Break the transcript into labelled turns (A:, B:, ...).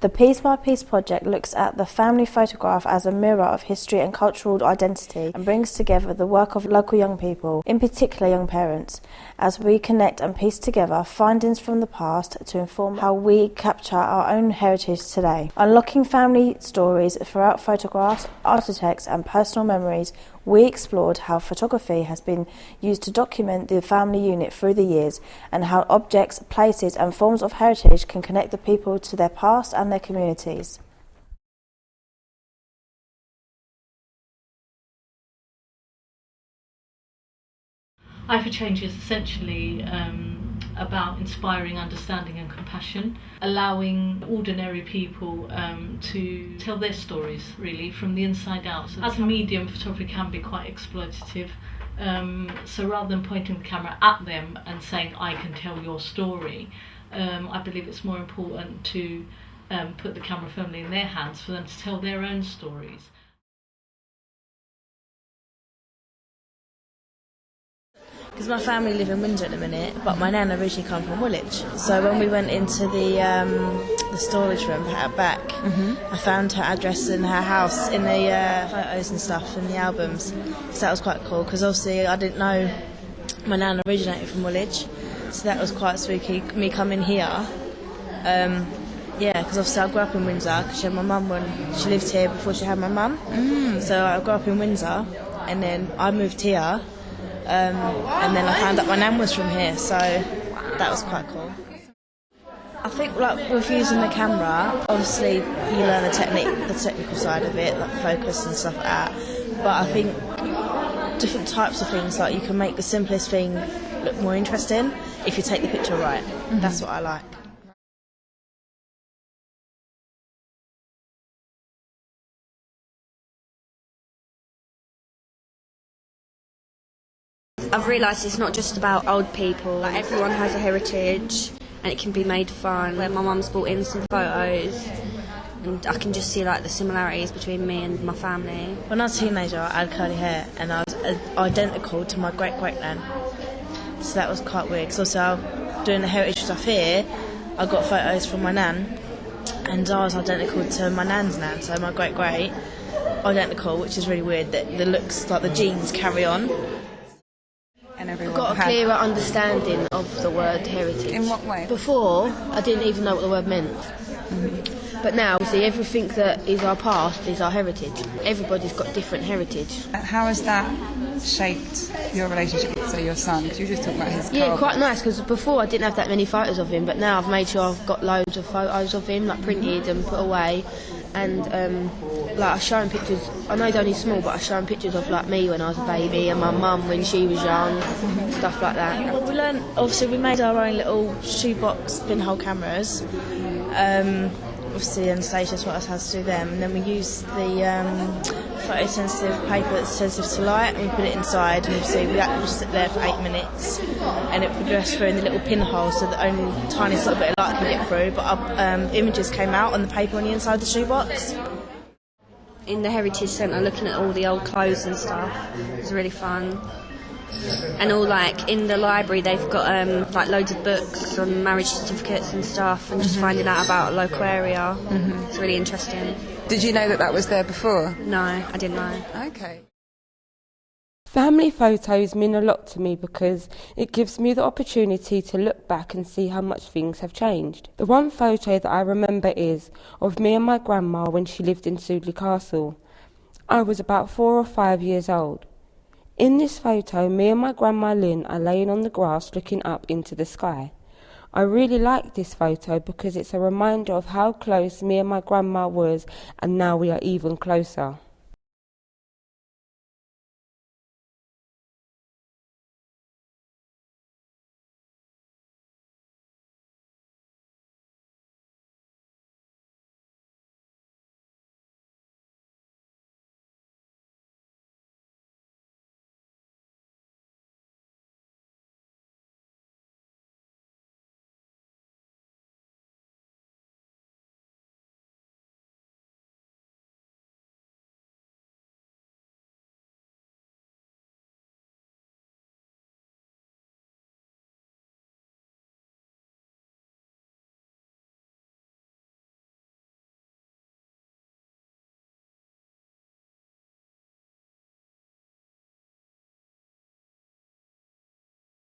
A: The Piece by Piece project looks at the family photograph as a mirror of history and cultural identity and brings together the work of local young people, in particular young parents, as we connect and piece together findings from the past to inform how we capture our own heritage today. Unlocking family stories throughout photographs, artefacts and personal memories, we explored how photography has been used to document the family unit through the years and how objects, places and forms of heritage can connect the people to their past and their communities.
B: Eye for Change is essentially about inspiring understanding and compassion, allowing ordinary people to tell their stories really from the inside out. So as a medium, photography can be quite exploitative. So rather than pointing the camera at them and saying, I can tell your story, I believe it's more important to put the camera firmly in their hands for them to tell their own stories.
A: Because my family live in Windsor at the minute, but my nan originally come from Woolwich. So when we went into the storage room out back, I found her address in her house in the photos and stuff in the albums. So that was quite cool, because obviously I didn't know my nan originated from Woolwich, so that was quite spooky. Me coming here, because obviously I grew up in Windsor, because she had my mum when she lived here before she had my mum. So I grew up in Windsor, and then I moved here. And then I found out my nan was from here, so that was quite cool. I think like with using the camera, obviously you learn the technical side of it, like focus and stuff like that. But I think different types of things, like you can make the simplest thing look more interesting if you take the picture right. That's what I like.
C: I've realised it's not just about old people, like everyone has a heritage and it can be made fun. Where my mum's brought in some photos and I can just see like the similarities between me and my family.
A: When I was a teenager I had curly hair and I was identical to my great-great-nan. So that was quite weird, because also doing the heritage stuff here, I got photos from my nan and I was identical to my nan's nan, so my great-great identical, which is really weird that the looks, like the genes carry on.
D: I've
E: got a clearer understanding of the word heritage.
D: In what way?
E: Before, I didn't even know what the word meant. But now, see, everything that is our past is our heritage. Everybody's got different heritage.
D: How has that shaped your relationship with, say, your son? Because you were just talking about his
E: Yeah, quite nice, because before I didn't have that many photos of him, but now I've made sure I've got loads of photos of him, like printed and put away. And like I show him pictures. I know he's only small, but I show him pictures of like me when I was a baby and my mum when she was young, stuff like that.
A: Well, we learned. Obviously, we made our own little shoebox pinhole cameras. Obviously, Anastasia taught us how to do them, and then we used the photosensitive paper that's sensitive to light, and we put it inside. And obviously, we had to just sit there for 8 minutes, and it progressed through in the little pinhole, so that only the tiniest little bit of light can get through. But our images came out on the paper on the inside of the shoebox.
C: In the Heritage Centre, looking at all the old clothes and stuff, it was really fun. And all like in the library, they've got like loads of books on marriage certificates and stuff, and just finding out about a local area. It's really interesting.
D: Did you know that that was there before?
C: No, I didn't know.
D: Okay.
F: Family photos mean a lot to me because it gives me the opportunity to look back and see how much things have changed. The one photo that I remember is of me and my grandma when she lived in Sudeley Castle. I was about 4 or 5 years old. In this photo, me and my grandma Lynn are laying on the grass looking up into the sky. I really like this photo because it's a reminder of how close me and my grandma was, and now we are even closer.